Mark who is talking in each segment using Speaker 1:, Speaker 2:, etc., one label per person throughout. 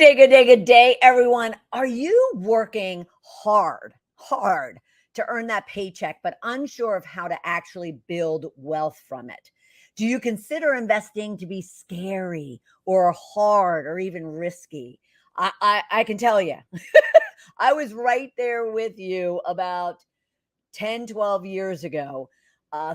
Speaker 1: Good day, everyone. Are you working hard to earn that paycheck, but unsure of how to actually build wealth from it? Do you consider investing to be scary or hard or even risky? I can tell you, I was right there with you about 10, 12 years ago,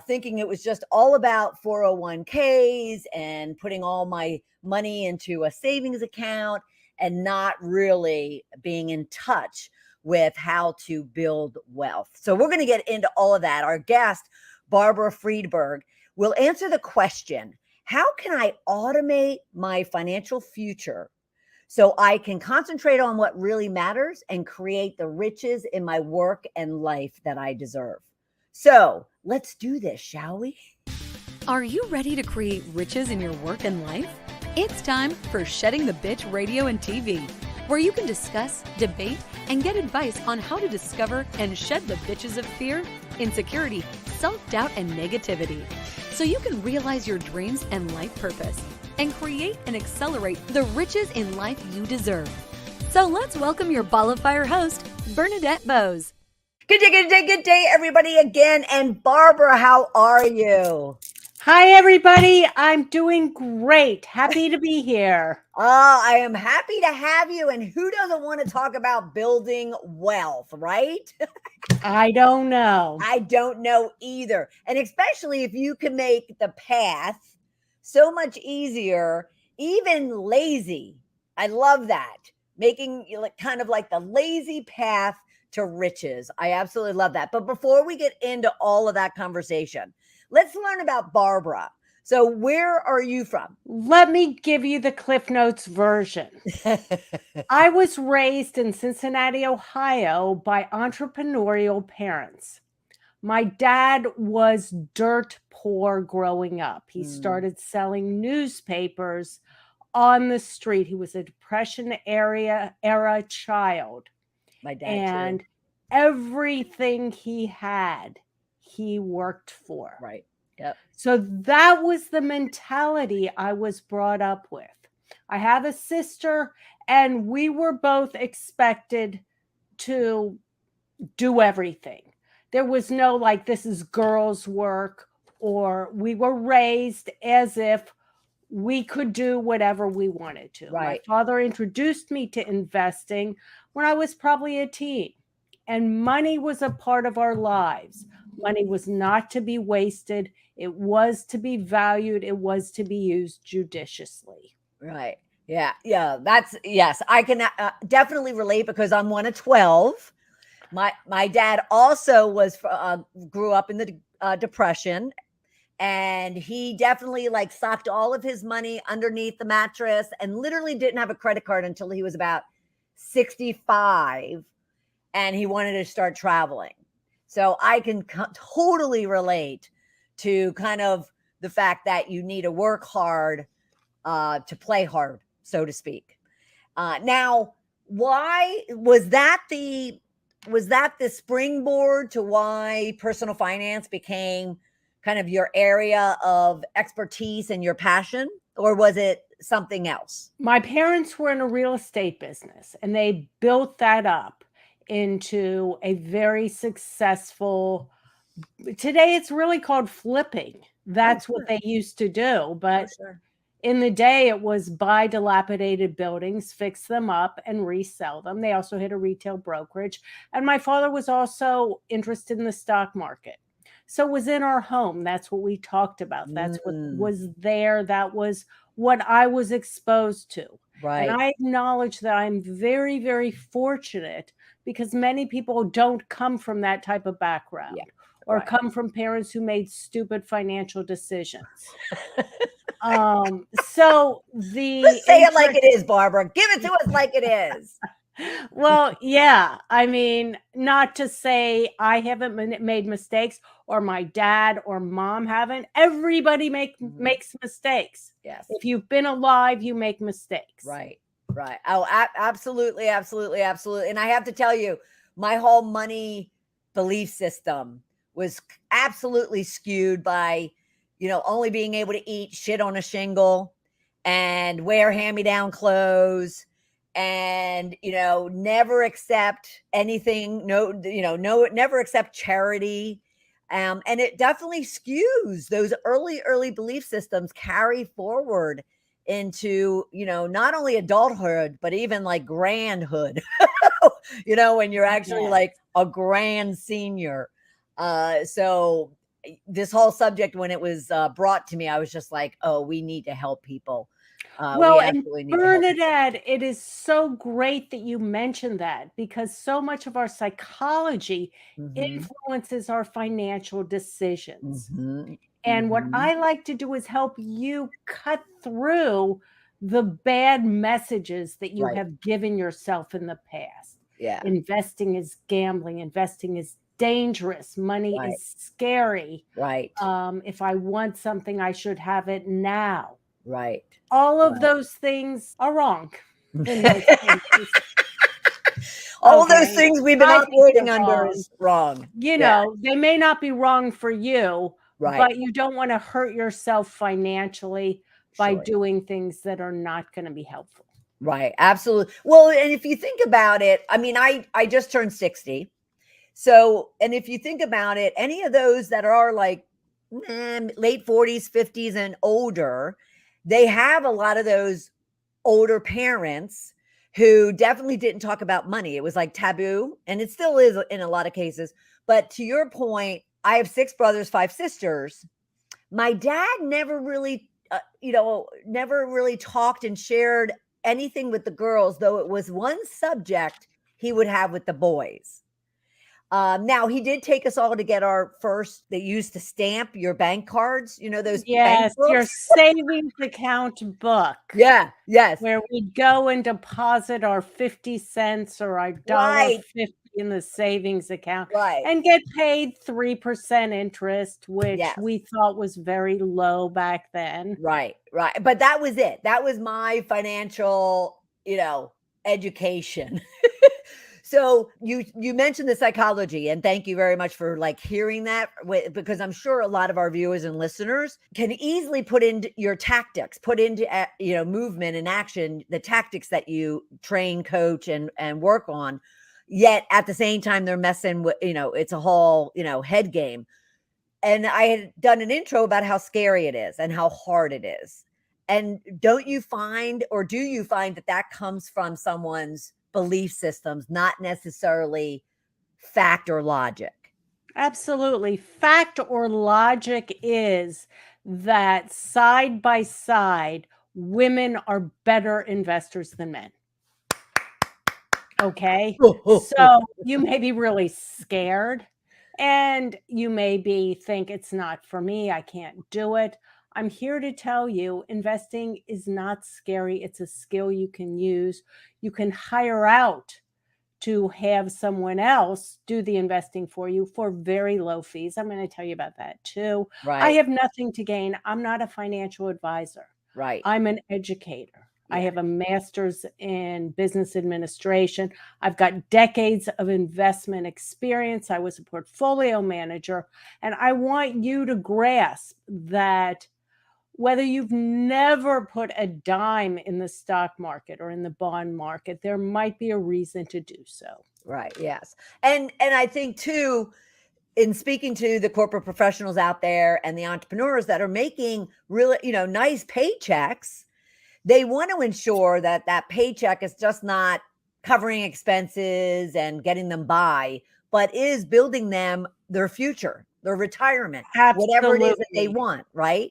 Speaker 1: thinking it was just all about 401ks and putting all my money into a savings account and not really being in touch with how to build wealth. So we're going to get into all of that. Our guest, Barbara Friedberg, will answer the question, how can I automate my financial future so I can concentrate on what really matters and create the riches in my work and life that I deserve? So let's do this, shall we?
Speaker 2: Are you ready to create riches in your work and life? It's time for Shedding the Bitch Radio and TV, where you can discuss, debate, and get advice on how to discover and shed the bitches of fear, insecurity, self-doubt, and negativity, so you can realize your dreams and life purpose and create and accelerate the riches in life you deserve. So let's welcome your ball of fire host, Bernadette Boas.
Speaker 1: Good day, everybody again. And Barbara, how are you?
Speaker 3: Hi, everybody. I'm doing great. Happy to be here.
Speaker 1: I am happy to have you. And who doesn't want to talk about building wealth, right?
Speaker 3: I don't know.
Speaker 1: I don't know either. And especially if you can make the path so much easier, even lazy. I love that. Making kind of like the lazy path to riches. I absolutely love that. But before we get into all of that conversation, let's learn about Barbara. So where are you from?
Speaker 3: Let me give you the Cliff Notes version. I was raised in Cincinnati, Ohio by entrepreneurial parents. My dad was dirt poor growing up. He started selling newspapers on the street. He was a Depression era child.
Speaker 1: My dad
Speaker 3: and
Speaker 1: too.
Speaker 3: Everything he had, he worked for.
Speaker 1: Right. Yep.
Speaker 3: So that was the mentality I was brought up with. I have a sister, and we were both expected to do everything. There was no like, this is girls' work, or we were raised as if we could do whatever we wanted to.
Speaker 1: Right.
Speaker 3: My father introduced me to investing when I was probably a teen, and money was a part of our lives. Money was not to be wasted. It was to be valued. It was to be used judiciously.
Speaker 1: Right. Yeah. Yes. I can definitely relate because I'm one of 12. My dad also grew up in the Depression, and he definitely socked all of his money underneath the mattress and literally didn't have a credit card until he was about 65, and he wanted to start traveling. So I can totally relate to kind of the fact that you need to work hard to play hard, so to speak. Now, why was that the springboard to why personal finance became kind of your area of expertise and your passion, or was it something else?
Speaker 3: My parents were in a real estate business, and they built that up into a very successful, today it's really called flipping. That's what they used to do. But in the day, it was buy dilapidated buildings, fix them up, and resell them. They also had a retail brokerage. And my father was also interested in the stock market. So it was in our home. That's what we talked about. That's what was there. That was what I was exposed to.
Speaker 1: Right.
Speaker 3: And I acknowledge that I'm very, very fortunate, because many people don't come from that type of background or come from parents who made stupid financial decisions. So
Speaker 1: Just say it like it is, Barbara. Give it to us like it is.
Speaker 3: Well, yeah. I mean, not to say I haven't made mistakes, or my dad or mom haven't. Everybody makes mistakes.
Speaker 1: Yes.
Speaker 3: If you've been alive, you make mistakes.
Speaker 1: Right. Oh, absolutely. And I have to tell you, my whole money belief system was absolutely skewed by, only being able to eat shit on a shingle and wear hand-me-down clothes and, never accept anything. Never accept charity. And it definitely skews those early belief systems carry forward into, not only adulthood, but even like grandhood, when you're actually
Speaker 3: Yes.
Speaker 1: like a grand senior. So this whole subject, when it was brought to me, I was just like, oh, we need to help people.
Speaker 3: Well,
Speaker 1: We
Speaker 3: and
Speaker 1: absolutely need to help people.
Speaker 3: Bernadette, it is so great that you mentioned that because so much of our psychology
Speaker 1: Mhm,
Speaker 3: influences our financial decisions.
Speaker 1: mhm,
Speaker 3: And what
Speaker 1: mhm.
Speaker 3: I like to do is help you cut through the bad messages that you
Speaker 1: Right.
Speaker 3: have given yourself in the past.
Speaker 1: Yeah.
Speaker 3: Investing is gambling, investing is dangerous, money
Speaker 1: Right.
Speaker 3: is scary.
Speaker 1: Right.
Speaker 3: If I want something, I should have it now.
Speaker 1: Right.
Speaker 3: All of
Speaker 1: Right.
Speaker 3: those things are wrong in most cases.
Speaker 1: All those
Speaker 3: Okay.
Speaker 1: things we've been
Speaker 3: I think they're
Speaker 1: operating under
Speaker 3: wrong.
Speaker 1: is wrong.
Speaker 3: You
Speaker 1: Yeah.
Speaker 3: know, they may not be wrong for you,
Speaker 1: Right.
Speaker 3: but you don't want to hurt yourself financially by
Speaker 1: Sure.
Speaker 3: doing things that are not going to be helpful.
Speaker 1: Right. Absolutely. Well, and if you think about it, I mean, I just turned 60. So, and if you think about it, any of those that are like late 40s, 50s, and older, they have a lot of those older parents who definitely didn't talk about money. It was like taboo, and it still is in a lot of cases. But to your point, I have 6 brothers, 5 sisters. My dad never really, never really talked and shared anything with the girls, though it was one subject he would have with the boys. Now he did take us all to get our first. They used to stamp your bank cards, those bank
Speaker 3: Yes, your
Speaker 1: books.
Speaker 3: savings account book
Speaker 1: Yeah, yes,
Speaker 3: where we go and deposit our 50 cents or our
Speaker 1: right,
Speaker 3: $1.50 in the savings account
Speaker 1: right,
Speaker 3: and get paid 3% interest, which
Speaker 1: yes,
Speaker 3: we thought was very low back then.
Speaker 1: right, right. But that was it. That was my financial, education. So you mentioned the psychology, and thank you very much for like hearing that, because I'm sure a lot of our viewers and listeners can easily put into your tactics, put into movement and action the tactics that you train, coach, and work on. Yet at the same time, they're messing with it's a whole head game. And I had done an intro about how scary it is and how hard it is. And don't you find, or do you find that that comes from someone's belief systems, not necessarily fact or logic?
Speaker 3: Absolutely. Fact or logic is that side by side, women are better investors than men. Okay. So you may be really scared and you maybe think it's not for me. I can't do it. I'm here to tell you investing is not scary. It's a skill you can use. You can hire out to have someone else do the investing for you for very low fees. I'm going to tell you about that too. I
Speaker 1: Right,
Speaker 3: have nothing to gain. I'm not a financial advisor.
Speaker 1: right.
Speaker 3: I'm an educator. I
Speaker 1: Yeah,
Speaker 3: have a master's in business administration. I've got decades of investment experience. I was a portfolio manager. And I want you to grasp that whether you've never put a dime in the stock market or in the bond market, there might be a reason to do so.
Speaker 1: right. Yes. And I think too, in speaking to the corporate professionals out there and the entrepreneurs that are making really, nice paychecks, they want to ensure that that paycheck is just not covering expenses and getting them by, but is building them their future, their retirement, whatever it is that they
Speaker 3: Absolutely.
Speaker 1: want, right?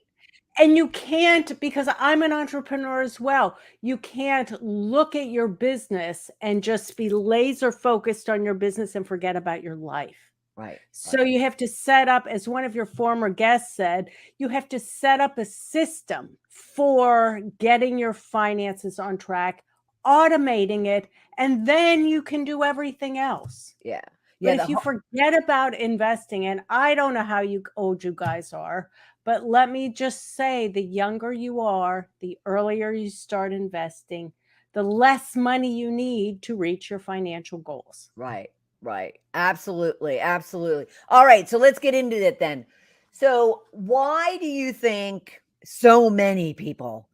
Speaker 3: And you can't, because I'm an entrepreneur as well, you can't look at your business and just be laser focused on your business and forget about your life.
Speaker 1: Right,
Speaker 3: So
Speaker 1: right,
Speaker 3: you have to set up, as one of your former guests said, you have to set up a system for getting your finances on track, automating it, and then you can do everything else.
Speaker 1: yeah,
Speaker 3: But
Speaker 1: yeah.
Speaker 3: if you forget about investing, and I don't know how old you guys are, but let me just say the younger you are, the earlier you start investing, the less money you need to reach your financial goals.
Speaker 1: Right, right, absolutely, absolutely. All right, so let's get into it then. So, why do you think so many people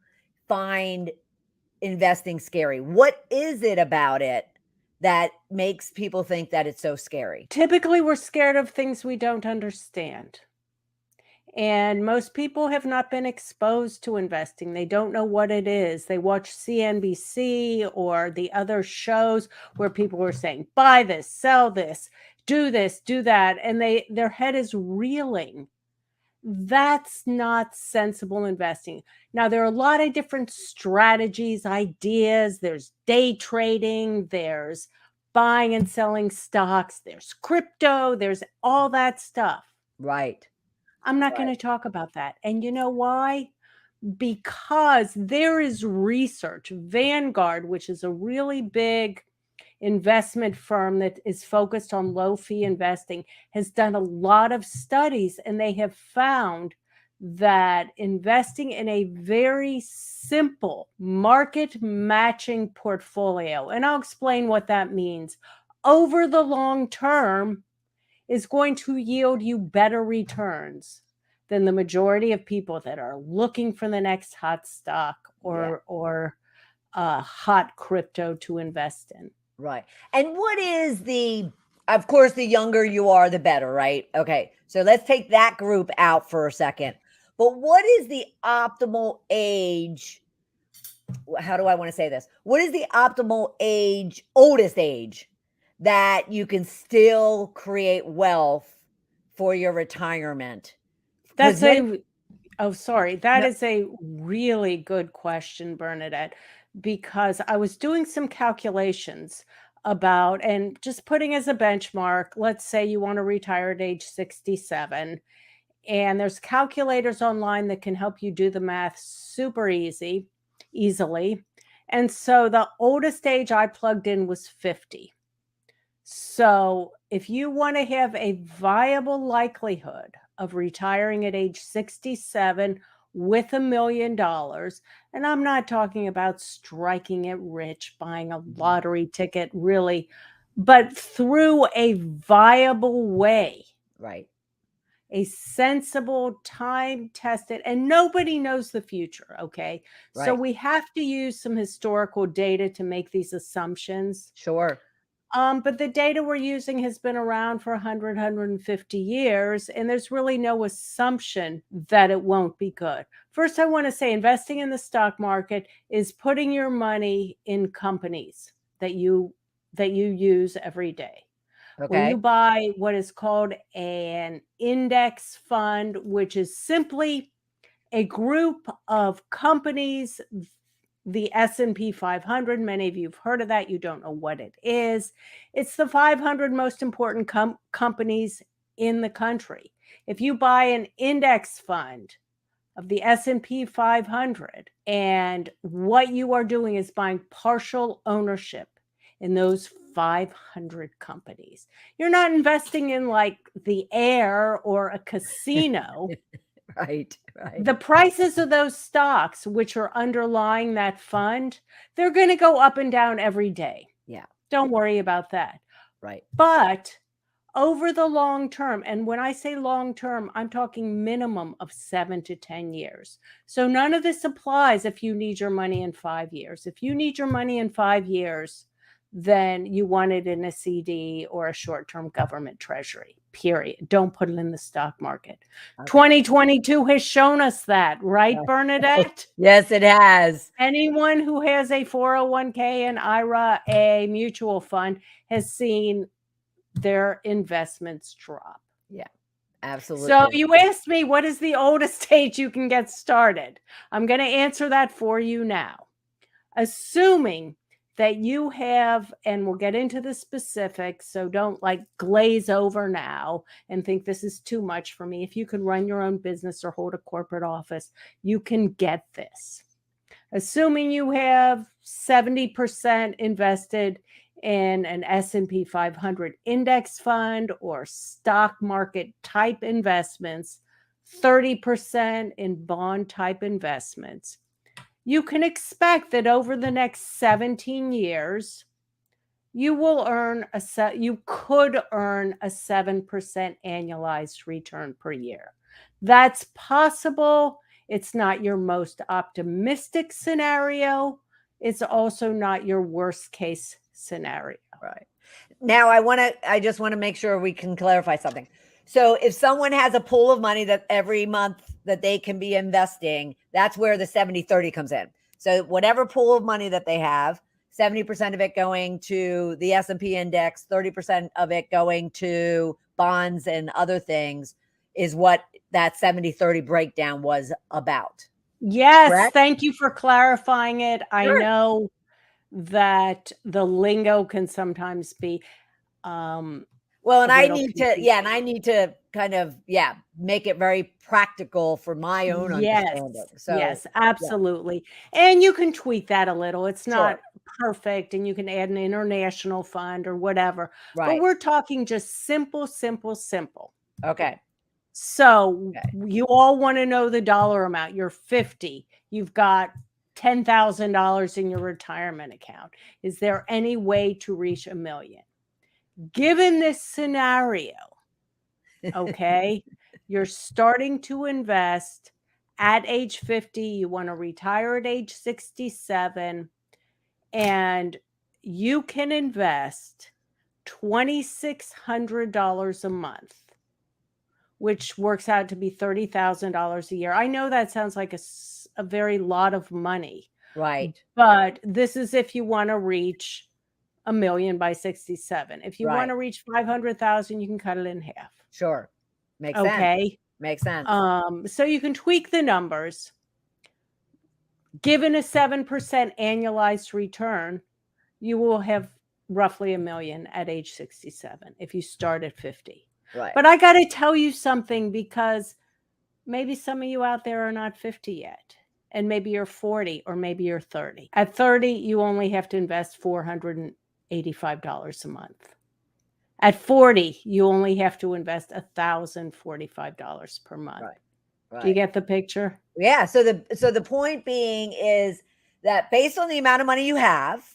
Speaker 1: find investing scary? What is it about it that makes people think that it's so scary?
Speaker 3: Typically, we're scared of things we don't understand. And most people have not been exposed to investing. They don't know what it is. They watch CNBC or the other shows where people are saying, buy this, sell this, do that. And their head is reeling. That's not sensible investing. Now, there are a lot of different strategies, ideas. There's day trading, there's buying and selling stocks, there's crypto, there's all that stuff.
Speaker 1: Right.
Speaker 3: I'm not going to talk about that. And you know why? Because there is research. Vanguard, which is a really big investment firm that is focused on low fee investing, has done a lot of studies, and they have found that investing in a very simple market matching portfolio, and I'll explain what that means, over the long term is going to yield you better returns than the majority of people that are looking for the next hot stock or hot crypto to invest in.
Speaker 1: Right. And what is of course, the younger you are, the better, right? Okay. So let's take that group out for a second. But what is the optimal age? How do I want to say this? What is the optimal age, oldest age, that you can still create wealth for your retirement?
Speaker 3: That is
Speaker 1: No.
Speaker 3: a really good question, Bernadette, because I was doing some calculations about, and just putting as a benchmark, let's say you want to retire at age 67, and there's calculators online that can help you do the math super easily. And so the oldest age I plugged in was 50. So if you want to have a viable likelihood of retiring at age 67 with $1 million, and I'm not talking about striking it rich, buying a lottery ticket, really, but through a viable way,
Speaker 1: Right.
Speaker 3: a sensible, time-tested, and nobody knows the future, okay? So
Speaker 1: Right.
Speaker 3: we have to use some historical data to make these assumptions.
Speaker 1: Sure.
Speaker 3: But the data we're using has been around for 100, 150 years, and there's really no assumption that it won't be good. First, I want to say investing in the stock market is putting your money in companies that you use every day. When you
Speaker 1: Okay.
Speaker 3: buy what is called an index fund, which is simply a group of companies, the S&P 500, many of you have heard of that. You don't know what it is. It's the 500 most important companies in the country. If you buy an index fund of the S&P 500, and what you are doing is buying partial ownership in those 500 companies. You're not investing in like the air or a casino.
Speaker 1: Right.
Speaker 3: The prices of those stocks, which are underlying that fund, they're going to go up and down every day.
Speaker 1: Yeah.
Speaker 3: Don't worry about that.
Speaker 1: Right.
Speaker 3: But over the long term, and when I say long term, I'm talking minimum of 7 to 10 years. So none of this applies if you need your money in 5 years. If you need your money in 5 years, then you want it in a CD or a short-term government treasury, period. Don't put it in the stock market.
Speaker 1: Okay.
Speaker 3: 2022 has shown us that, right, Bernadette?
Speaker 1: Yes, it has.
Speaker 3: Anyone who has a 401k, an IRA, a mutual fund has seen their investments drop.
Speaker 1: Yeah, absolutely.
Speaker 3: So you asked me, what is the oldest age you can get started? I'm going to answer that for you now. Assuming that you have, and we'll get into the specifics, so don't like glaze over now and think this is too much for me. If you can run your own business or hold a corporate office, you can get this. Assuming you have 70% invested in an S&P 500 index fund or stock market type investments, 30% in bond type investments, you can expect that over the next 17 years, you could earn a 7% annualized return per year. That's possible. It's not your most optimistic scenario, it's also not your worst case scenario.
Speaker 1: Right. Now I just want to make sure we can clarify something. So if someone has a pool of money that every month that they can be investing, that's where the 70-30 comes in. So whatever pool of money that they have, 70% of it going to the S&P index, 30% of it going to bonds and other things is what that 70-30 breakdown was about.
Speaker 3: Yes,
Speaker 1: Correct?
Speaker 3: thank you for clarifying it. I
Speaker 1: Sure.
Speaker 3: know that the lingo can sometimes be
Speaker 1: Well, and
Speaker 3: a
Speaker 1: I
Speaker 3: little
Speaker 1: need to,
Speaker 3: confusing.
Speaker 1: and I need to kind of, make it very practical for my own understanding. So,
Speaker 3: Yes,
Speaker 1: yeah,
Speaker 3: absolutely. And you can tweak that a little. It's
Speaker 1: sure.
Speaker 3: not perfect, and you can add an international fund or whatever. But
Speaker 1: Right.
Speaker 3: we're talking just simple, simple, simple.
Speaker 1: Okay.
Speaker 3: So
Speaker 1: Okay.
Speaker 3: you all want to know the dollar amount. You're 50. You've got $10,000 in your retirement account. Is there any way to reach $1 million? Given this scenario, okay, you're starting to invest at age 50. You want to retire at age 67, and you can invest $2,600 a month, which works out to be $30,000 a year. I know that sounds like a very lot of money,
Speaker 1: Right.
Speaker 3: but this is if you want to reach $1 million by 67. If you want
Speaker 1: Right.
Speaker 3: to reach 500,000, you can cut it in half.
Speaker 1: Sure. Makes sense.
Speaker 3: Okay.
Speaker 1: Makes sense.
Speaker 3: So you can tweak the numbers. Given a 7% annualized return, you will have roughly $1 million at age 67 if you start at 50.
Speaker 1: Right.
Speaker 3: But I got to tell you something, because maybe some of you out there are not 50 yet, and maybe you're 40, or maybe you're 30. At 30, you only have to invest $485 a month. At 40, you only have to invest $1,045 per month.
Speaker 1: Right. Right.
Speaker 3: Do you get the picture?
Speaker 1: Yeah. So the point being is that based on the amount of money you have,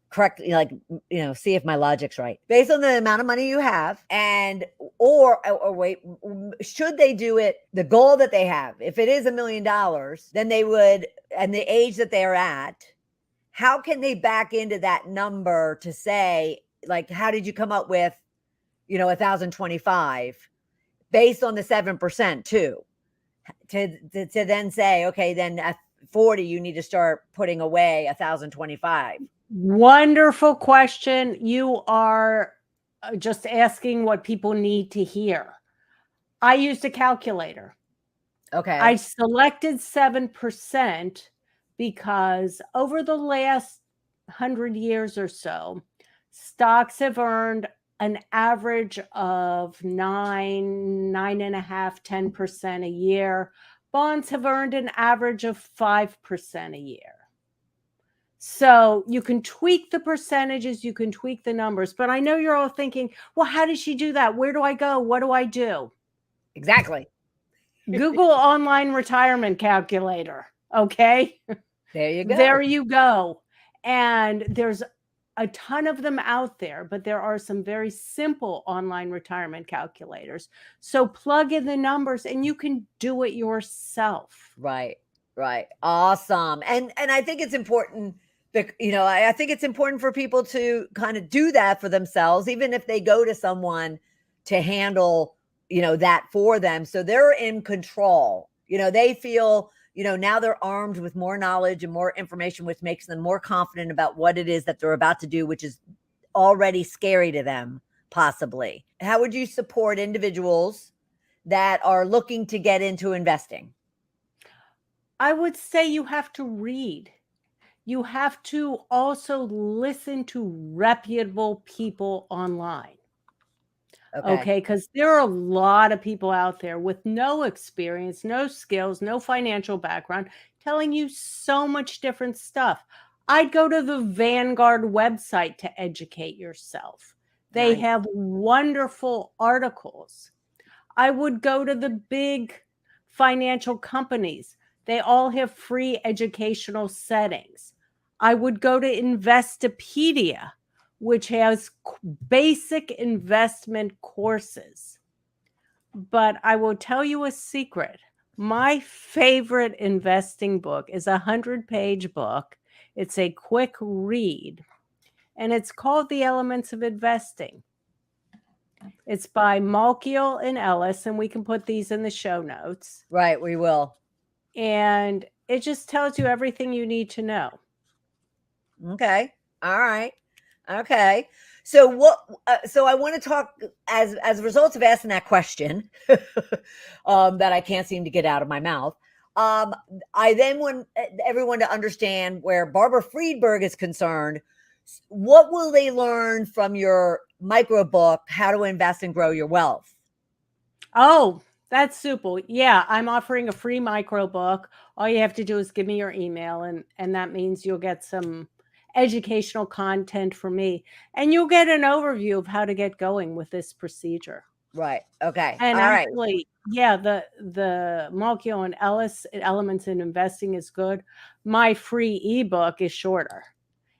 Speaker 1: correct, see if my logic's right. Based on the amount of money you have, and or wait, should they do it the goal that they have? If it is $1 million, then they would, and the age that they're at, how can they back into that number to say, like, how did you come up with, 1,025 based on the 7% too? To then say, okay, then at 40, you need to start putting away 1,025.
Speaker 3: Wonderful question. You are just asking what people need to hear. I used a calculator.
Speaker 1: Okay.
Speaker 3: I selected 7% because over the last 100 years or so, stocks have earned an average of 9.5, 10% a year. Bonds have earned an average of 5% a year. So you can tweak the percentages, you can tweak the numbers, but I know you're all thinking, well, how does she do that? Where do I go? What do I do?
Speaker 1: Exactly.
Speaker 3: Google online retirement calculator. Okay.
Speaker 1: There you go.
Speaker 3: There you go. And there's a ton of them out there, but there are some very simple online retirement calculators. So plug in the numbers and you can do it yourself.
Speaker 1: Right. Right. Awesome. And I think it's important that, I think it's important for people to kind of do that for themselves, even if they go to someone to handle, that for them. So they're in control. They feel, now they're armed with more knowledge and more information, which makes them more confident about what it is that they're about to do, which is already scary to them, possibly. How would you support individuals that are looking to get into investing?
Speaker 3: I would say you have to read. You have to also listen to reputable people online. Okay, because there are a lot of people out there with no experience, no skills, no financial background, telling you so much different stuff. I'd go to the Vanguard website to educate yourself. They have wonderful articles. I would go to the big financial companies. They all have free educational settings. I would go to Investopedia, which has basic investment courses. But I will tell you a secret. My favorite investing book is a 100-page book. It's a quick read, and it's called The Elements of Investing. It's by Malkiel and Ellis, and we can put these in the show notes.
Speaker 1: Right, we will.
Speaker 3: And it just tells you everything you need to know.
Speaker 1: Okay. All right. Okay. So what? So I want to talk as a result of asking that question that I can't seem to get out of my mouth. I then want everyone to understand where Barbara Friedberg is concerned. What will they learn from your micro book, How to Invest and Grow Your Wealth?
Speaker 3: Oh, that's super. Yeah, I'm offering a free micro book. All you have to do is give me your email, and that means you'll get some educational content from me, and you'll get an overview of how to get going with this procedure.
Speaker 1: Right. Okay.
Speaker 3: And
Speaker 1: All right.
Speaker 3: actually, yeah, the Malkiel and Ellis Elements in Investing is good. My free ebook is shorter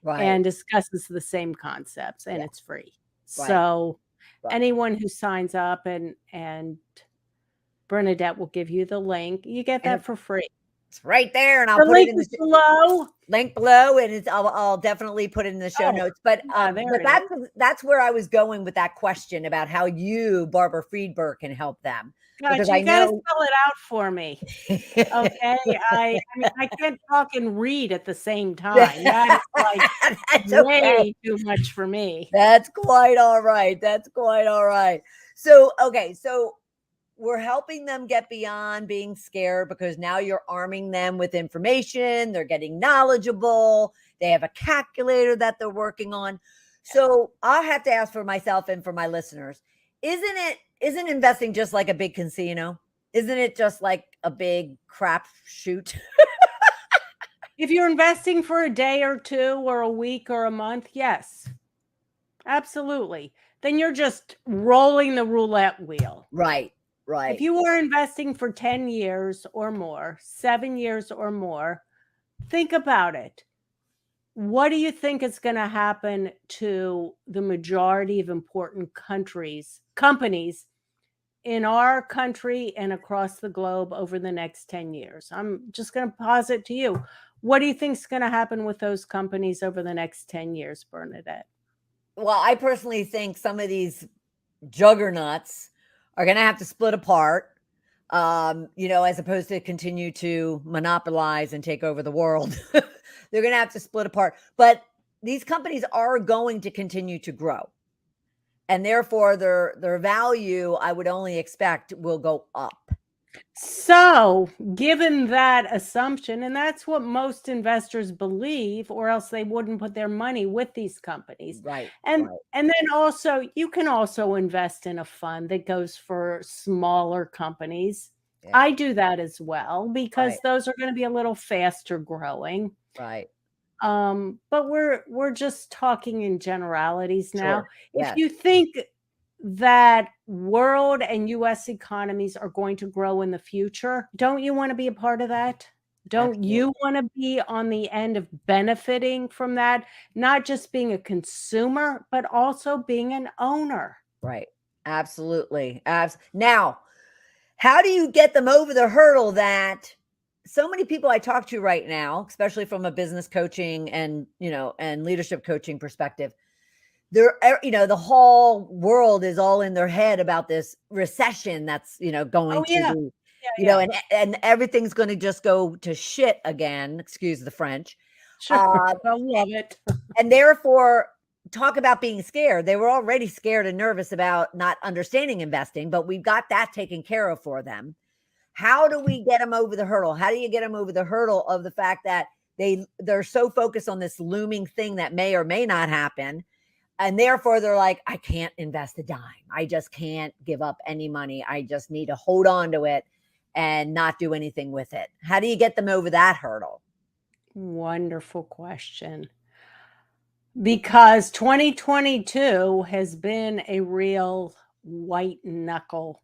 Speaker 1: Right.
Speaker 3: and discusses the same concepts, and
Speaker 1: Yeah.
Speaker 3: it's free.
Speaker 1: Right.
Speaker 3: So
Speaker 1: Right.
Speaker 3: anyone who signs up, and Bernadette will give you the link. You get that for free.
Speaker 1: It's right there, and I'll
Speaker 3: The
Speaker 1: put it
Speaker 3: link
Speaker 1: in the
Speaker 3: is below.
Speaker 1: link below, and it's I'll definitely put it in the show notes. But
Speaker 3: yeah, there
Speaker 1: but
Speaker 3: it
Speaker 1: that's where I was going with that question about how you, Barbara Friedberg, can help them.
Speaker 3: God,
Speaker 1: Because
Speaker 3: you
Speaker 1: I
Speaker 3: gotta
Speaker 1: know
Speaker 3: spell it out for me. Okay. I mean, I can't talk and read at the same time. That is like
Speaker 1: that's okay.
Speaker 3: way too much for me.
Speaker 1: That's quite all right. That's quite all right. So okay, so we're helping them get beyond being scared because now you're arming them with information. They're getting knowledgeable. They have a calculator that they're working on. So I'll have to ask for myself and for my listeners, isn't investing just like a big casino? Isn't it just like a big crap shoot?
Speaker 3: If you're investing for a day or two or a week or a month, yes, absolutely. Then you're just rolling the roulette wheel.
Speaker 1: Right. Right.
Speaker 3: If you were investing for 10 years or more, 7 years or more, think about it. What do you think is going to happen to the majority of important companies in our country and across the globe over the next 10 years? I'm just going to pause it to you. What do you think is going to happen with those companies over the next 10 years, Bernadette?
Speaker 1: Well, I personally think some of these juggernauts are going to have to split apart, as opposed to continue to monopolize and take over the world. They're going to have to split apart. But these companies are going to continue to grow. And therefore, their value, I would only expect, will go up.
Speaker 3: So, given that assumption, and that's what most investors believe, or else they wouldn't put their money with these companies.
Speaker 1: Right.
Speaker 3: And
Speaker 1: right.
Speaker 3: and then also you can also invest in a fund that goes for smaller companies.
Speaker 1: Yeah.
Speaker 3: I do that as well because
Speaker 1: Right.
Speaker 3: those are going to be a little faster growing.
Speaker 1: Right.
Speaker 3: But we're just talking in generalities now.
Speaker 1: Sure. Yes.
Speaker 3: If you think that world and US economies are going to grow in the future, don't you want to be a part of that? Don't
Speaker 1: Absolutely.
Speaker 3: you want to be on the end of benefiting from that? Not just being a consumer, but also being an owner.
Speaker 1: Right. Absolutely. Now, how do you get them over the hurdle that so many people I talk to right now, especially from a business coaching and leadership coaching perspective, they're, the whole world is all in their head about this recession that's, going to be, and everything's going to just go to shit again. Excuse the French.
Speaker 3: Sure. I love it.
Speaker 1: And therefore, talk about being scared. They were already scared and nervous about not understanding investing, but we've got that taken care of for them. How do we get them over the hurdle? How do you get them over the hurdle of the fact that they're so focused on this looming thing that may or may not happen? And therefore, they're like, I can't invest a dime. I just can't give up any money. I just need to hold on to it and not do anything with it. How do you get them over that hurdle?
Speaker 3: Wonderful question. Because 2022 has been a real white knuckle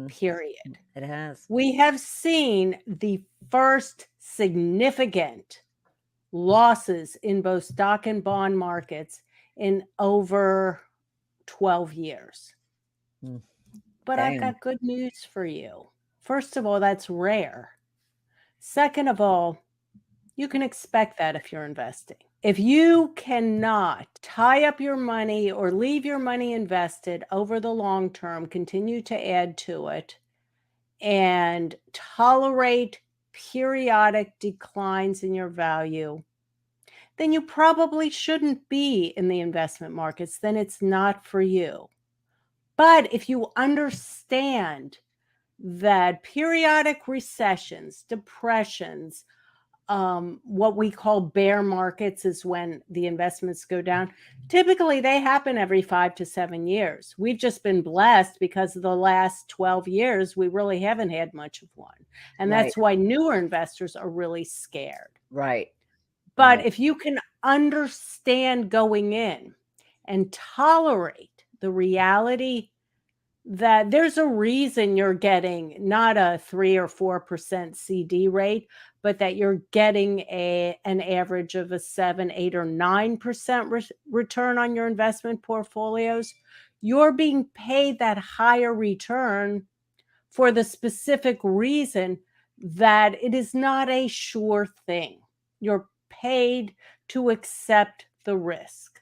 Speaker 3: period.
Speaker 1: It has.
Speaker 3: We have seen the first significant losses in both stock and bond markets in over 12 years. But I've got good news for you. First of all, that's rare. Second of all, You can expect that if you're investing. If you cannot tie up your money or leave your money invested over the long term, continue to add to it, and tolerate periodic declines in your value, then you probably shouldn't be in the investment markets. Then it's not for you. But if you understand that periodic recessions, depressions, what we call bear markets is when the investments go down. Typically, they happen every 5 to 7 years. We've just been blessed because of the last 12 years, we really haven't had much of one. And that's why newer investors are really scared.
Speaker 1: Right.
Speaker 3: But if you can understand going in and tolerate the reality that there's a reason you're getting not a 3 or 4% CD rate, but that you're getting an average of a 7, 8, or 9% return on your investment portfolios. You're being paid that higher return for the specific reason that it is not a sure thing. You're paid to accept the risk.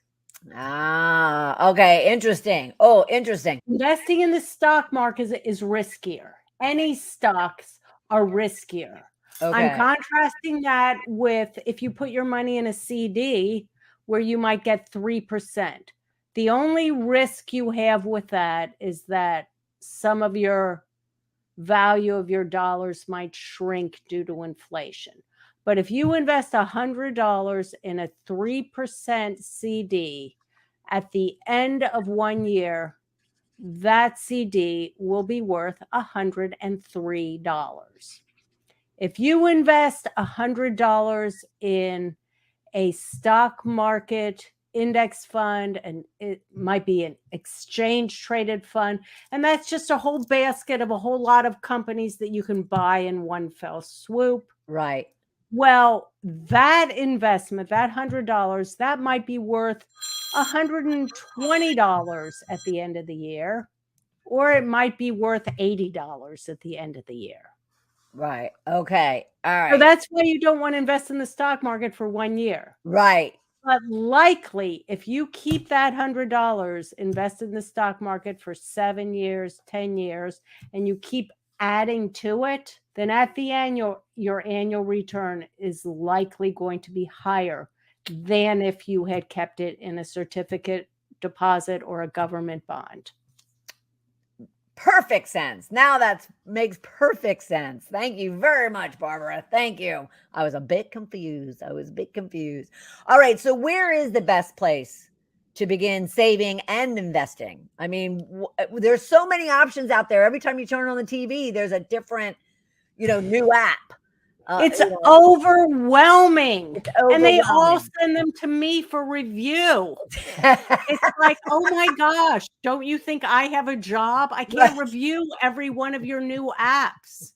Speaker 1: Okay. Interesting. Oh, interesting.
Speaker 3: Investing in the stock market is riskier. Any stocks are riskier.
Speaker 1: Okay.
Speaker 3: I'm contrasting that with if you put your money in a CD where you might get 3%. The only risk you have with that is that some of your value of your dollars might shrink due to inflation. But if you invest $100 in a 3% CD, at the end of 1 year, that CD will be worth $103. If you invest $100 in a stock market index fund, and it might be an exchange traded fund, and that's just a whole basket of a whole lot of companies that you can buy in one fell swoop.
Speaker 1: Right.
Speaker 3: Well, that investment, that $100, that might be worth $120 at the end of the year, or it might be worth $80 at the end of the year.
Speaker 1: Right. Okay. All right.
Speaker 3: So that's why you don't want to invest in the stock market for 1 year.
Speaker 1: Right.
Speaker 3: But likely, if you keep that $100 invested in the stock market for 7 years, 10 years, and you keep adding to it, then at the end, your annual return is likely going to be higher than if you had kept it in a certificate deposit or a government bond.
Speaker 1: Perfect sense. Now that makes perfect sense. Thank you very much, Barbara. Thank you. I was a bit confused. All right. So where is the best place to begin saving and investing? I mean, there's so many options out there. Every time you turn on the TV, there's a different, new app.
Speaker 3: It's overwhelming.
Speaker 1: It's
Speaker 3: and they all
Speaker 1: overwhelming.
Speaker 3: send them to me for review. It's like, oh my gosh, don't you think I have a job? I can't review every one of your new apps.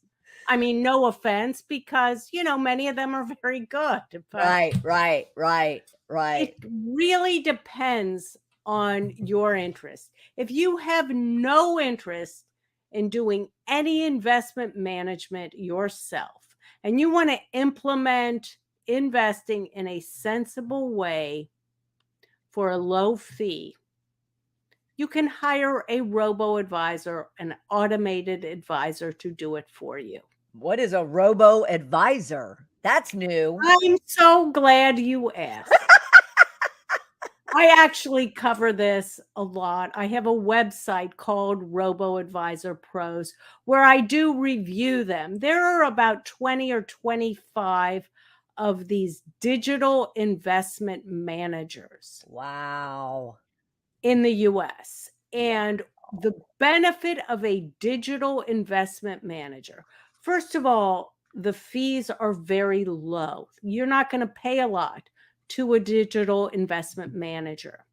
Speaker 3: I mean, no offense, because, many of them are very good. But
Speaker 1: Right.
Speaker 3: it really depends on your interest. If you have no interest in doing any investment management yourself, and you want to implement investing in a sensible way for a low fee, you can hire a robo-advisor, an automated advisor, to do it for you.
Speaker 1: What is a robo-advisor? That's new.
Speaker 3: I'm so glad you asked. I actually cover this a lot. I have a website called Robo-Advisor Pros where I do review them. There are about 20 or 25 of these digital investment managers.
Speaker 1: Wow.
Speaker 3: In the US. And the benefit of a digital investment manager, first of all, the fees are very low. You're not going to pay a lot to a digital investment manager.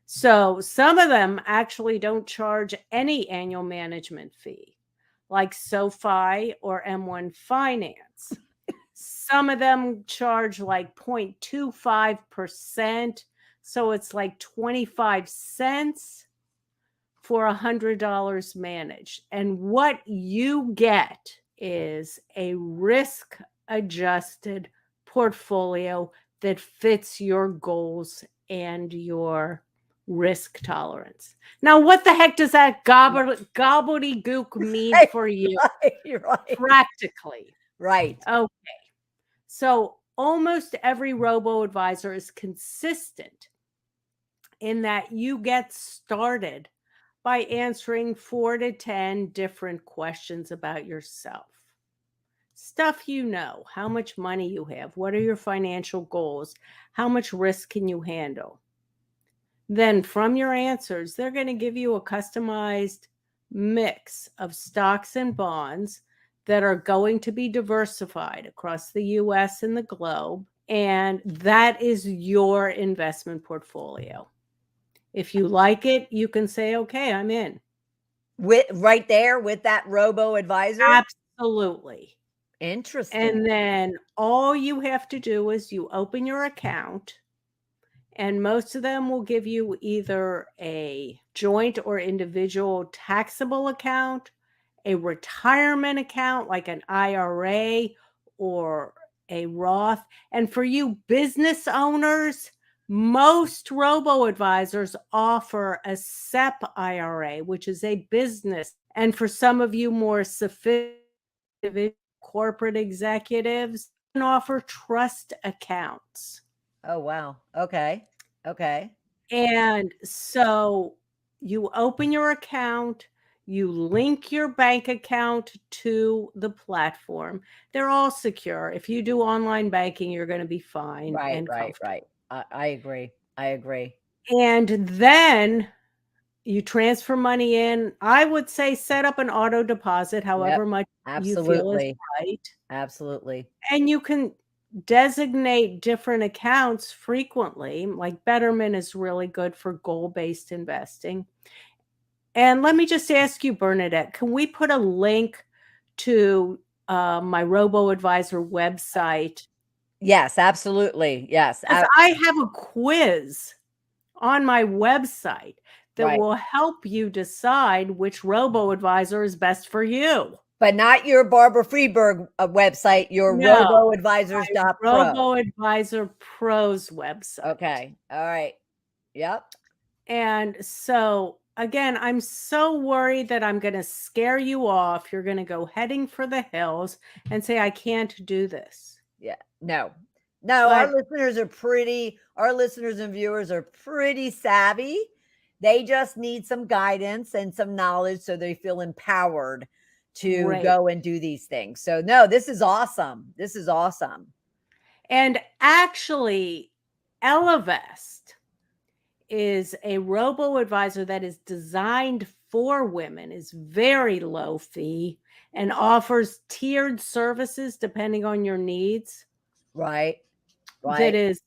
Speaker 3: So some of them actually don't charge any annual management fee, like SoFi or M1 Finance. Some of them charge like 0.25%. So it's like 25 cents for $100 managed. And what you get is a risk-adjusted portfolio that fits your goals and your risk tolerance. Now, what the heck does that gobbledygook mean for you
Speaker 1: Right.
Speaker 3: practically?
Speaker 1: Right.
Speaker 3: Okay. So almost every robo-advisor is consistent in that you get started by answering 4 to 10 different questions about yourself. Stuff you know, how much money you have, what are your financial goals, how much risk can you handle? Then from your answers, they're going to give you a customized mix of stocks and bonds that are going to be diversified across the US and the globe. And that is your investment portfolio. If you like it, you can say, okay, I'm in.
Speaker 1: Right there with that robo-advisor?
Speaker 3: Absolutely.
Speaker 1: Interesting.
Speaker 3: And then all you have to do is you open your account, and most of them will give you either a joint or individual taxable account, a retirement account like an IRA or a Roth. And for you business owners, most robo-advisors offer a SEP IRA, which is a business. And for some of you more sophisticated corporate executives, can offer trust accounts.
Speaker 1: Oh, wow. Okay. Okay.
Speaker 3: And so you open your account, you link your bank account to the platform. They're all secure. If you do online banking, you're going to be fine
Speaker 1: Right,
Speaker 3: and
Speaker 1: right,
Speaker 3: comfortable.
Speaker 1: right. I agree. I agree.
Speaker 3: And then you transfer money in. I would say set up an auto deposit, however much you feel is
Speaker 1: Absolutely.
Speaker 3: right.
Speaker 1: Absolutely.
Speaker 3: And you can designate different accounts frequently. Like Betterment is really good for goal-based investing. And let me just ask you, Bernadette, can we put a link to my robo-advisor website?
Speaker 1: Yes, absolutely. Yes.
Speaker 3: Because I have a quiz on my website that
Speaker 1: Right.
Speaker 3: will help you decide which robo-advisor is best for you.
Speaker 1: But not your Barbara Friedberg website, your
Speaker 3: No,
Speaker 1: robo-advisors.pro.
Speaker 3: Robo-Advisor Pros website.
Speaker 1: Okay. All right. Yep.
Speaker 3: And so, again, I'm so worried that I'm going to scare you off. You're going to go heading for the hills and say, I can't do this.
Speaker 1: Yeah. No. No,
Speaker 3: But
Speaker 1: our listeners and viewers are pretty savvy. They just need some guidance and some knowledge so they feel empowered to
Speaker 3: great.
Speaker 1: go and do these things. So no, this is awesome. This is awesome.
Speaker 3: And actually, Elevest is a robo-advisor that is designed for women, is very low fee, and offers tiered services depending on your needs.
Speaker 1: Right.
Speaker 3: That
Speaker 1: Right.
Speaker 3: is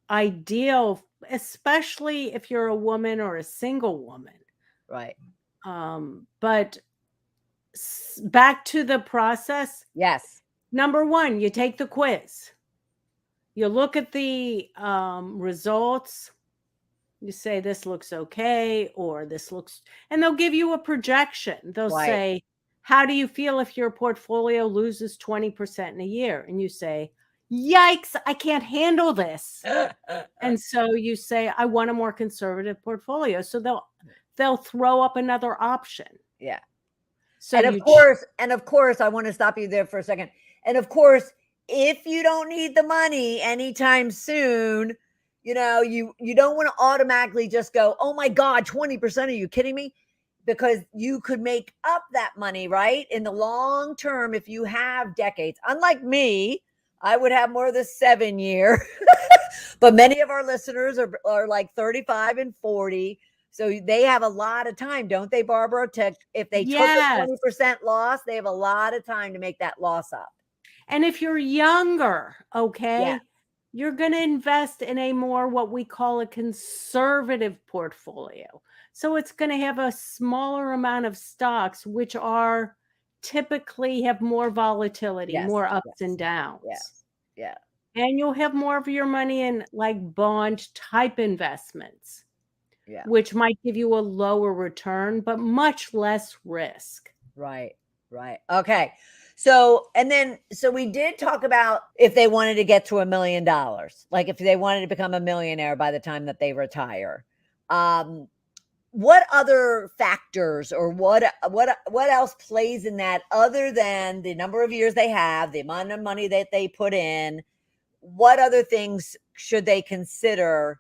Speaker 3: ideal, especially if you're a woman or a single woman.
Speaker 1: Right.
Speaker 3: But back to the process.
Speaker 1: Yes.
Speaker 3: Number one, you take the quiz. You look at the results. You say, this looks okay, or this looks, and they'll give you a projection. They'll
Speaker 1: Right.
Speaker 3: say, how do you feel if your portfolio loses 20% in a year? And you say, yikes, I can't handle this. And so you say, I want a more conservative portfolio. So they'll throw up another option.
Speaker 1: Yeah.
Speaker 3: So
Speaker 1: and of course, I want to stop you there for a second. And of course, if you don't need the money anytime soon, you don't want to automatically just go, oh my God, 20%. Are you kidding me? Because you could make up that money, right? In the long term, if you have decades. Unlike me, I would have more of the 7-year, but many of our listeners are like 35 and 40. So they have a lot of time, don't they, Barbara? If they took a 20% loss, they have a lot of time to make that loss up.
Speaker 3: And if you're younger, okay, you're going to invest in a more what we call a conservative portfolio. So it's going to have a smaller amount of stocks, which are typically have more volatility, more ups and downs.
Speaker 1: Yeah.
Speaker 3: And you'll have more of your money in like bond type investments, which might give you a lower return, but much less risk.
Speaker 1: Right. Okay. So we did talk about if they wanted to get to $1 million, like if they wanted to become a millionaire by the time that they retire. What other factors or what else plays in that other than the number of years they have, the amount of money that they put in? What other things should they consider,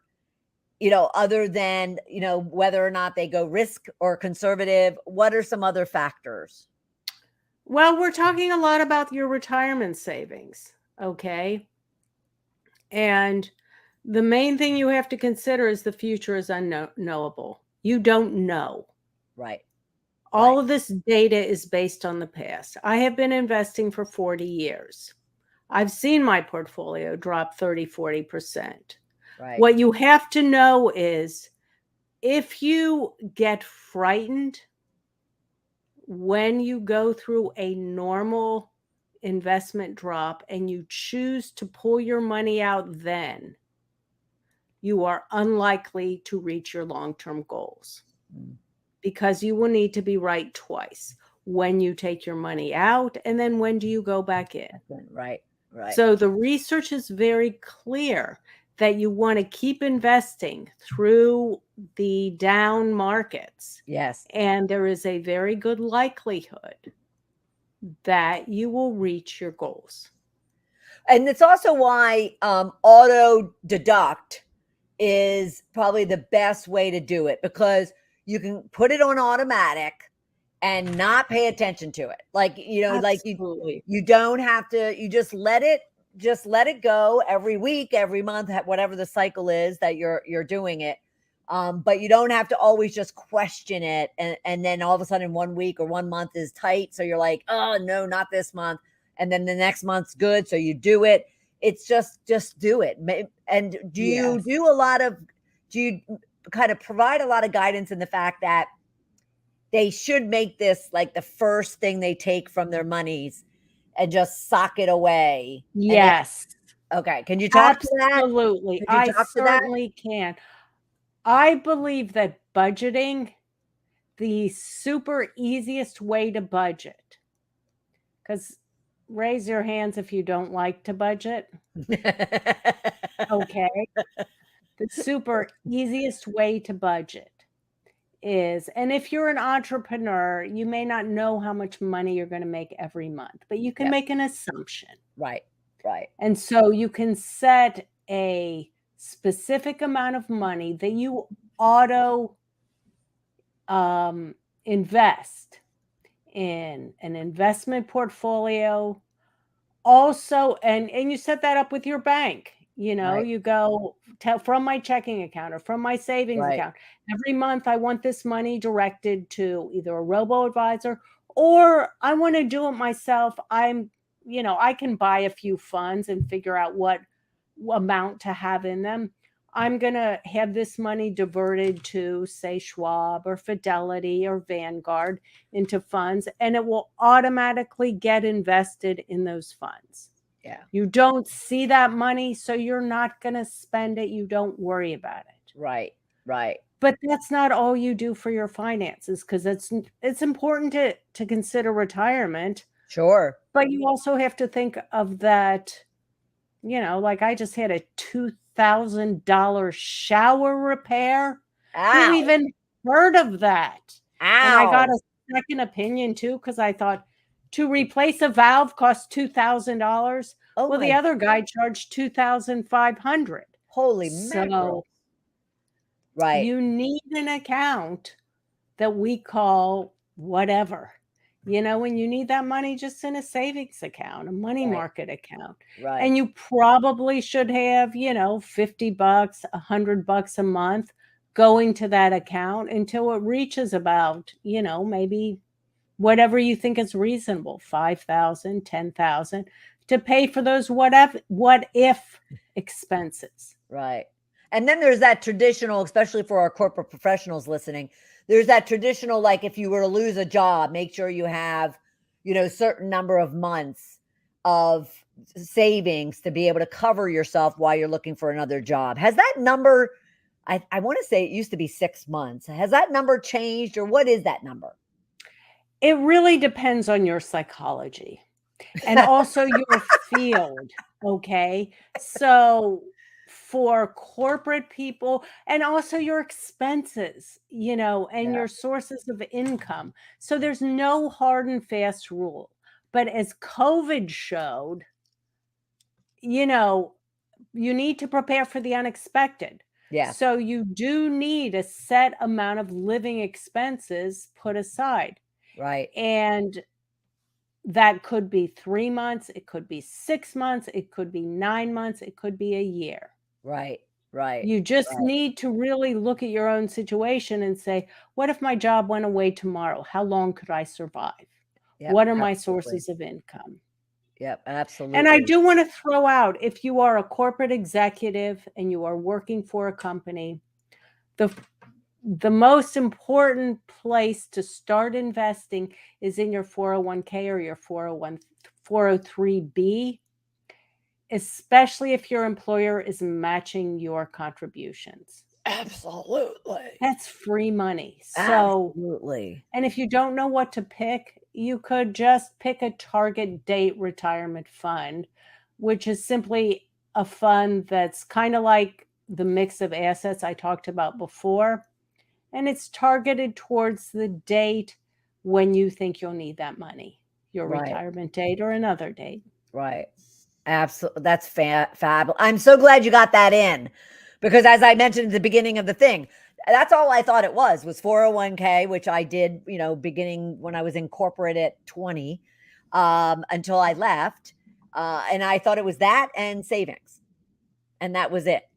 Speaker 1: other than, whether or not they go risk or conservative? What are some other factors?
Speaker 3: Well, we're talking a lot about your retirement savings, okay? And the main thing you have to consider is the future is unknowable. You don't know.
Speaker 1: Right.
Speaker 3: All of this data is based on the past. I have been investing for 40 years. I've seen my portfolio drop 30, 40%.
Speaker 1: Right.
Speaker 3: What you have to know is if you get frightened when you go through a normal investment drop and you choose to pull your money out, then you are unlikely to reach your long-term goals because you will need to be right twice. When you take your money out and then when do you go back in?
Speaker 1: Right.
Speaker 3: So the research is very clear that you want to keep investing through the down markets.
Speaker 1: Yes.
Speaker 3: And there is a very good likelihood that you will reach your goals.
Speaker 1: And it's also why auto deduct is probably the best way to do it, because you can put it on automatic and not pay attention to it. Like,
Speaker 3: Absolutely.
Speaker 1: you don't have to, you just let it go every week, every month, whatever the cycle is that you're doing it. But you don't have to always just question it. And then all of a sudden 1 week or 1 month is tight. So you're like, oh no, not this month. And then the next month's good. So you do it. It's just do it. And do you kind of provide a lot of guidance in the fact that they should make this like the first thing they take from their monies and just sock it away?
Speaker 3: Yes.
Speaker 1: Okay. Can you talk to that?
Speaker 3: Absolutely. I certainly can. I believe that budgeting, the super easiest way to budget, because raise your hands if you don't like to budget. Okay. The super easiest way to budget is, and if you're an entrepreneur, you may not know how much money you're going to make every month, but you can make an assumption.
Speaker 1: Right.
Speaker 3: And so you can set a specific amount of money that you auto invest in an investment portfolio. Also, and you set that up with your bank. You go from my checking account or from my savings account. Every month, I want this money directed to either a robo-advisor or I want to do it myself. I can buy a few funds and figure out what amount to have in them. I'm going to have this money diverted to, say, Schwab or Fidelity or Vanguard into funds, and it will automatically get invested in those funds.
Speaker 1: Yeah.
Speaker 3: You don't see that money, so you're not going to spend it. You don't worry about it.
Speaker 1: Right.
Speaker 3: But that's not all you do for your finances, because it's important to consider retirement.
Speaker 1: Sure.
Speaker 3: But you also have to think of that, like I just had a $2,000 shower repair.
Speaker 1: Ow.
Speaker 3: Who even heard of that?
Speaker 1: Ow.
Speaker 3: And I got a second opinion too, because I thought to replace a valve costs $2,000. Well, the other guy charged $2,500.
Speaker 1: Holy mackerel. Right.
Speaker 3: You need an account that we call whatever. When you need that money just in a savings account, a money market account.
Speaker 1: Right.
Speaker 3: And you probably should have, $50, $100 a month going to that account until it reaches about, maybe whatever you think is reasonable, $5,000, $10,000, to pay for those what if expenses.
Speaker 1: Right. And then there's that traditional, especially for our corporate professionals listening, there's that traditional, like if you were to lose a job, make sure you have, certain number of months of savings to be able to cover yourself while you're looking for another job. Has that number, I want to say it used to be 6 months. Has that number changed, or what is that number?
Speaker 3: It really depends on your psychology. and also your field. Okay. So for corporate people and also your expenses, and
Speaker 1: Yeah.
Speaker 3: your sources of income. So there's no hard and fast rule. But as COVID showed, you need to prepare for the unexpected.
Speaker 1: Yes.
Speaker 3: So you do need a set amount of living expenses put aside.
Speaker 1: Right.
Speaker 3: And that could be 3 months, it could be 6 months, it could be 9 months, it could be a year.
Speaker 1: Right. Right.
Speaker 3: You just
Speaker 1: Right.
Speaker 3: need to really look at your own situation and say, "What if my job went away tomorrow? How long could I survive?
Speaker 1: Yep.
Speaker 3: What are my
Speaker 1: Absolutely.
Speaker 3: sources of income?"
Speaker 1: Yep.
Speaker 3: And I
Speaker 1: Absolutely.
Speaker 3: do want to throw out, if you are a corporate executive and you are working for a company, the the most important place to start investing is in your 401k or your 403b, especially if your employer is matching your contributions.
Speaker 1: Absolutely.
Speaker 3: That's free money. So,
Speaker 1: Absolutely.
Speaker 3: and if you don't know what to pick, you could just pick a target date retirement fund, which is simply a fund that's kind of like the mix of assets I talked about before. And it's targeted towards the date when you think you'll need that money, your
Speaker 1: Right.
Speaker 3: retirement date or another date.
Speaker 1: Right. Absolutely. That's fabulous. I'm so glad you got that in because as I mentioned at the beginning of the thing, that's all I thought it was 401k, which I did, beginning when I was in corporate at 20, until I left. And I thought it was that and savings. And that was it.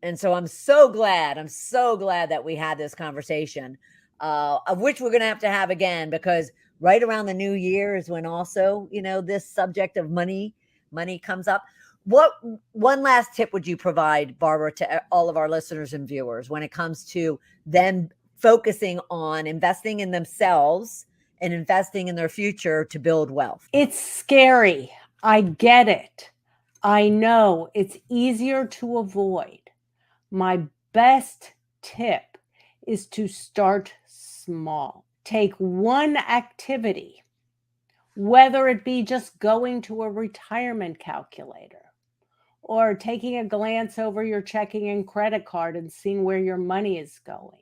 Speaker 1: And so I'm so glad that we had this conversation, of which we're going to have again, because right around the new year is when also, this subject of money comes up. What one last tip would you provide, Barbara, to all of our listeners and viewers when it comes to them focusing on investing in themselves and investing in their future to build wealth?
Speaker 3: It's scary. I get it. I know it's easier to avoid. My best tip is to start small. Take one activity, whether it be just going to a retirement calculator or taking a glance over your checking and credit card and seeing where your money is going,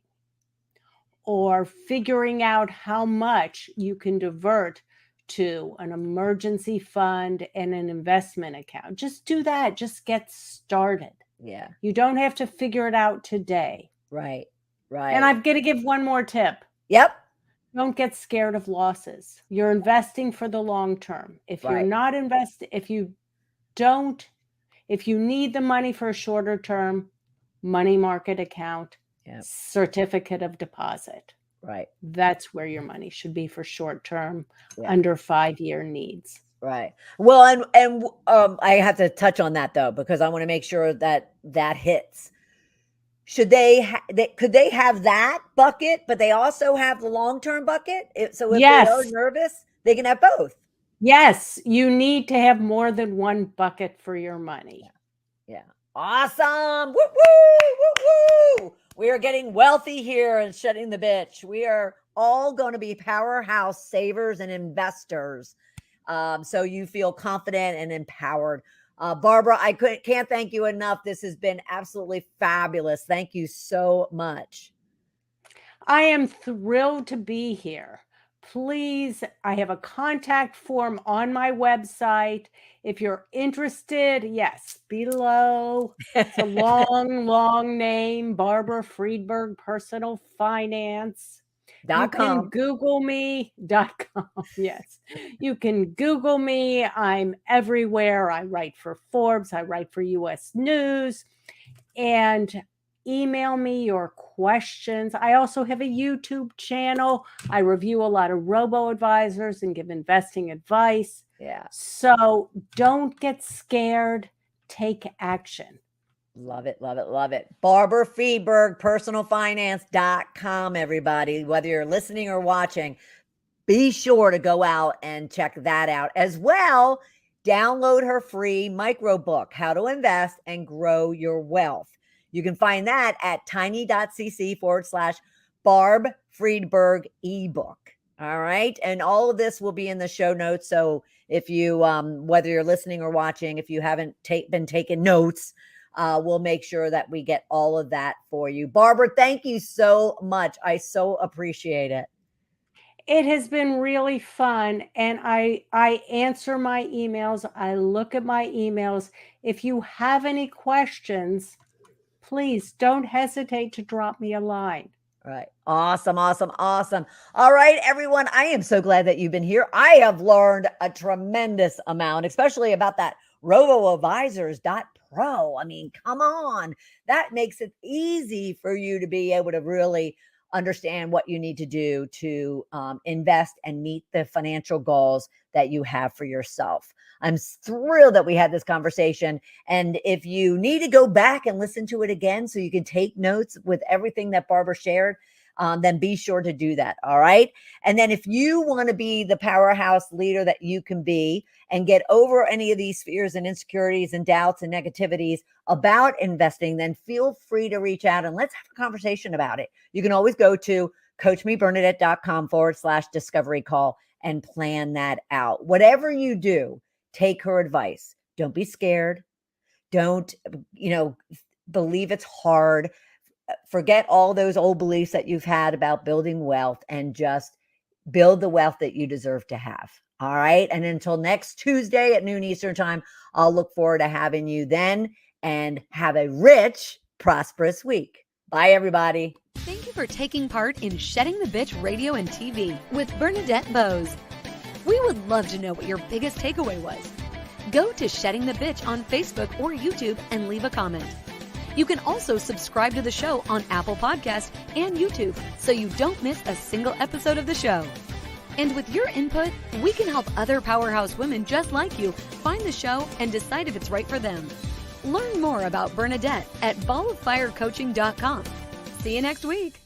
Speaker 3: or figuring out how much you can divert to an emergency fund and an investment account. Just do that. Just get started.
Speaker 1: Yeah.
Speaker 3: You don't have to figure it out today.
Speaker 1: Right. Right.
Speaker 3: And I'm going to give one more tip.
Speaker 1: Yep.
Speaker 3: Don't get scared of losses. You're investing for the long term. If you're
Speaker 1: Right.
Speaker 3: not investing, if you need the money for a shorter term, money market account,
Speaker 1: Yep.
Speaker 3: certificate of deposit.
Speaker 1: Right.
Speaker 3: That's where your money should be for short term,
Speaker 1: Yeah.
Speaker 3: under 5-year needs.
Speaker 1: Right. Well, and I have to touch on that though, because I want to make sure that hits. Should could they have that bucket, but they also have the long-term bucket? So if they are
Speaker 3: Yes.
Speaker 1: nervous, they can have both.
Speaker 3: Yes. You need to have more than one bucket for your money.
Speaker 1: Yeah. Awesome. Woo, woo, woo, woo. We are getting wealthy here and shedding the bitch. We are all going to be powerhouse savers and investors. So you feel confident and empowered. Barbara, I can't thank you enough. This has been absolutely fabulous. Thank you so much.
Speaker 3: I am thrilled to be here. Please, I have a contact form on my website. If you're interested, yes, below. It's a long, long name, Barbara Friedberg Personal Finance. You can Google me, .com. Yes, you can Google me. I'm everywhere. I write for Forbes. I write for US News. And email me your questions. I also have a YouTube channel. I review a lot of robo-advisors and give investing advice.
Speaker 1: Yeah.
Speaker 3: So don't get scared. Take action.
Speaker 1: Love it, love it, love it. BarbaraFriedbergPersonalFinance.com, everybody. Whether you're listening or watching, be sure to go out and check that out as well. Download her free micro book, How to Invest and Grow Your Wealth. You can find that at tiny.cc/Barb Friedberg ebook. All right. And all of this will be in the show notes. So if you, whether you're listening or watching, if you haven't been taking notes, we'll make sure that we get all of that for you. Barbara, thank you so much. I so appreciate it.
Speaker 3: It has been really fun, and I answer my emails. I look at my emails. If you have any questions, please don't hesitate to drop me a line.
Speaker 1: All right. Awesome. All right, everyone. I am so glad that you've been here. I have learned a tremendous amount, especially about that Robo-Advisors.pro. I mean, come on. That makes it easy for you to be able to really understand what you need to do to invest and meet the financial goals that you have for yourself. I'm thrilled that we had this conversation. And if you need to go back and listen to it again so you can take notes with everything that Barbara shared, then be sure to do that. All right. And then if you want to be the powerhouse leader that you can be and get over any of these fears and insecurities and doubts and negativities about investing, then feel free to reach out and let's have a conversation about it. You can always go to coachmebernadette.com/discovery call and plan that out. Whatever you do, take her advice. Don't be scared. Don't, believe it's hard. Forget all those old beliefs that you've had about building wealth and just build the wealth that you deserve to have. All right. And until next Tuesday at noon Eastern time, I'll look forward to having you then, and have a rich, prosperous week. Bye, everybody.
Speaker 2: Thank you for taking part in Shedding the Bitch Radio and TV with Bernadette Boas. We would love to know what your biggest takeaway was. Go to Shedding the Bitch on Facebook or YouTube and leave a comment. You can also subscribe to the show on Apple Podcasts and YouTube so you don't miss a single episode of the show. And with your input, we can help other powerhouse women just like you find the show and decide if it's right for them. Learn more about Bernadette at balloffirecoaching.com. See you next week.